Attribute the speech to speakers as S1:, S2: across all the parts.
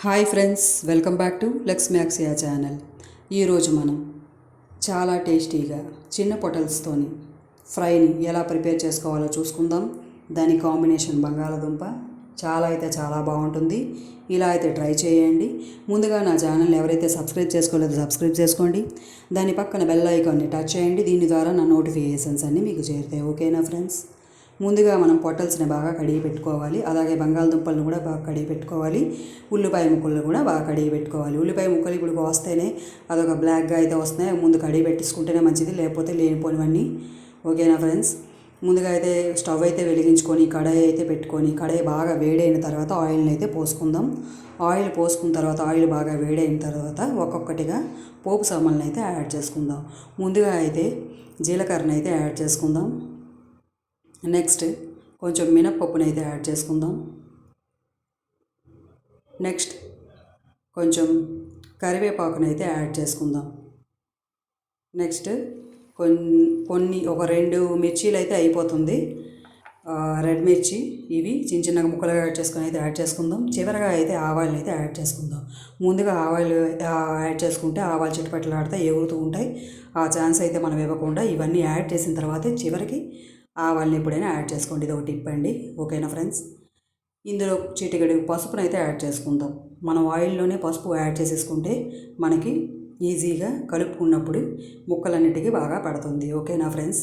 S1: Hi friends, welcome back to Lex Maxia channel. ఈరోజు మనం చాలా టేస్టీగా చిన్న పొటల్స్తోని ఫ్రైని ఎలా ప్రిపేర్ చేసుకోవాలో చూసుకుందాం. దాని కాంబినేషన్ బంగాళాదుంప చాలా బాగుంటుంది. ఇలా అయితే ట్రై చేయండి. ముందుగా నా ఛానల్ని ఎవరైతే సబ్స్క్రైబ్ చేసుకోలేదో సబ్స్క్రైబ్ చేసుకోండి. దాని పక్కన బెల్ ఐకాన్ని టచ్ చేయండి. దీని ద్వారా నా నోటిఫికేషన్స్ అన్నీ మీకు చేరుతాయి. ఓకేనా ఫ్రెండ్స్? ముందుగా మనం పొటల్స్ని బాగా కడిగి పెట్టుకోవాలి. అలాగే బంగాళదుంపలను కూడా బాగా కడిగి పెట్టుకోవాలి. ఉల్లిపాయ ముక్కలను కూడా బాగా కడిగి పెట్టుకోవాలి. ఉల్లిపాయ ముక్కలు ఇప్పుడు వస్తేనే అదొక బ్లాక్గా అయితే వస్తున్నాయి. ముందు కడిగి పెట్టించుకుంటేనే మంచిది, లేకపోతే లేనిపోనివన్నీ. ఓకేనా ఫ్రెండ్స్? ముందుగా అయితే స్టవ్ అయితే వెలిగించుకొని కడాయి అయితే పెట్టుకొని కడాయి బాగా వేడైన తర్వాత ఆయిల్ని అయితే పోసుకుందాం. ఆయిల్ పోసుకున్న తర్వాత ఆయిల్ బాగా వేడైన తర్వాత ఒక్కొక్కటిగా పోపు సామాన్లు అయితే యాడ్ చేసుకుందాం. ముందుగా అయితే జీలకర్రని అయితే యాడ్ చేసుకుందాం. నెక్స్ట్ కొంచెం మినప్పప్పుని అయితే యాడ్ చేసుకుందాం. నెక్స్ట్ కొంచెం కరివేపాకుని అయితే యాడ్ చేసుకుందాం. నెక్స్ట్ కొన్ని ఒక 2 మిర్చీలు అయితే అయిపోతుంది. రెడ్ మిర్చి ఇవి చిన్నగా ముక్కలుగా యాడ్ చేసుకుందాం. చివరగా అయితే ఆవాలు అయితే యాడ్ చేసుకుందాం. ముందుగా ఆవాలు యాడ్ చేసుకుంటే ఆవాలు చిటపటలాడితే ఎగురుతూ ఉంటాయి. ఆ ఛాన్స్ అయితే మనం ఇవ్వకుండా ఇవన్నీ యాడ్ చేసిన తర్వాత చివరికి ఆవాలని ఎప్పుడైనా యాడ్ చేసుకోండి. ఇది ఒక టిప్ అండి. ఓకేనా ఫ్రెండ్స్? ఇందులో చిటికెడు పసుపును అయితే యాడ్ చేసుకుందాం. మనం ఆయిల్లోనే పసుపు యాడ్ చేసేసుకుంటే మనకి ఈజీగా కలుపుకున్నప్పుడు ముక్కలన్నిటికీ బాగా పడుతుంది. ఓకేనా ఫ్రెండ్స్?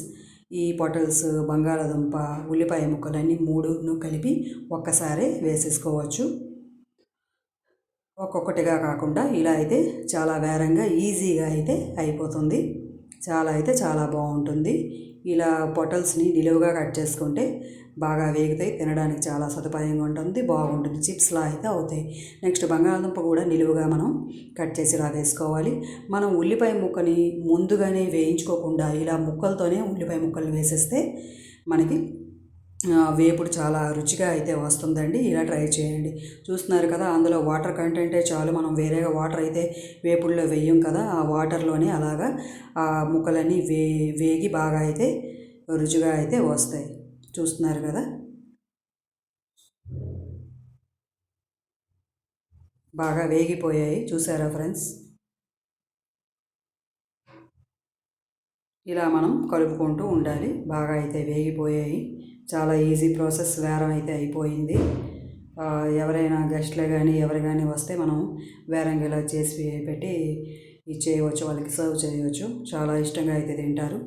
S1: ఈ పొటల్స్, బంగాళాదుంప, ఉల్లిపాయ ముక్కలన్నీ 3ను కలిపి ఒక్కసారి వేసేసుకోవచ్చు. ఒక్కొక్కటిగా కాకుండా ఇలా అయితే చాలా వేరంగా ఈజీగా అయితే అయిపోతుంది. చాలా బాగుంటుంది. ఇలా పొటల్స్ని నిలువుగా కట్ చేసుకుంటే బాగా వేగుతాయి. తినడానికి చాలా సదుపాయంగా ఉంటుంది, బాగుంటుంది. చిప్స్లా అయితే అవుతాయి. నెక్స్ట్ బంగాళాదుంప కూడా నిలువుగా మనం కట్ చేసి ఇలా వేసుకోవాలి. మనం ఉల్లిపాయ ముక్కని ముందుగానే వేయించుకోకుండా ఇలా ముక్కలతోనే ఉల్లిపాయ ముక్కలు వేసేస్తే మనకి వేపుడు చాలా రుచిగా అయితే వస్తుందండి. ఇలా ట్రై చేయండి. చూస్తున్నారు కదా, అందులో వాటర్ కంటెంటే చాలు. మనం వేరేగా వాటర్ అయితే వేపుడులో వేయం కదా, ఆ వాటర్లోనే అలాగా ఆ ముక్కలన్నీ వేగి బాగా అయితే రుచిగా అయితే వస్తాయి. చూస్తున్నారు కదా, బాగా వేగిపోయాయి. చూసారా ఫ్రెండ్స్? ఇలా మనం కలుపుకుంటూ ఉండాలి. బాగా అయితే వేగిపోయాయి. చాలా ఈజీ ప్రాసెస్, వేరం అయితే అయిపోయింది. ఎవరైనా గెస్ట్లు కానీ ఎవరు కానీ వస్తే మనం వేరంగా ఇలా చేసి పెట్టి ఇచ్చేయవచ్చు, వాళ్ళకి సర్వ్ చేయవచ్చు. చాలా ఇష్టంగా అయితే తింటారు.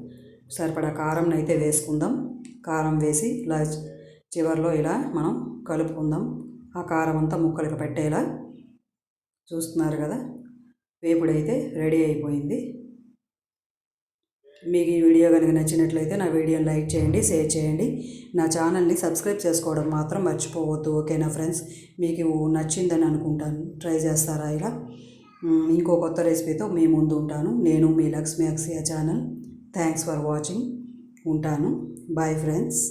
S1: సరిపడా కారం అయితే వేసుకుందాం. కారం వేసి ఇలా చివరిలో ఇలా మనం కలుపుకుందాం. ఆ కారం అంతా ముక్కలకు పెట్టేలా. చూస్తున్నారు కదా, వేపుడైతే రెడీ అయిపోయింది. మీకు ఈ వీడియో కనుక నచ్చినట్లయితే నా వీడియోని లైక్ చేయండి, షేర్ చేయండి. నా ఛానల్ని సబ్స్క్రైబ్ చేసుకోవడం మాత్రం మర్చిపోవద్దు. ఓకేనా ఫ్రెండ్స్? మీకు నచ్చిందని అనుకుంటాను. ట్రై చేస్తారా ఇలా? ఇంకో కొత్త రెసిపీతో మీ ముందు ఉంటాను. నేను మీ Lakshmi Akshaya channel. Thanks for watching. ఉంటాను. Bye friends.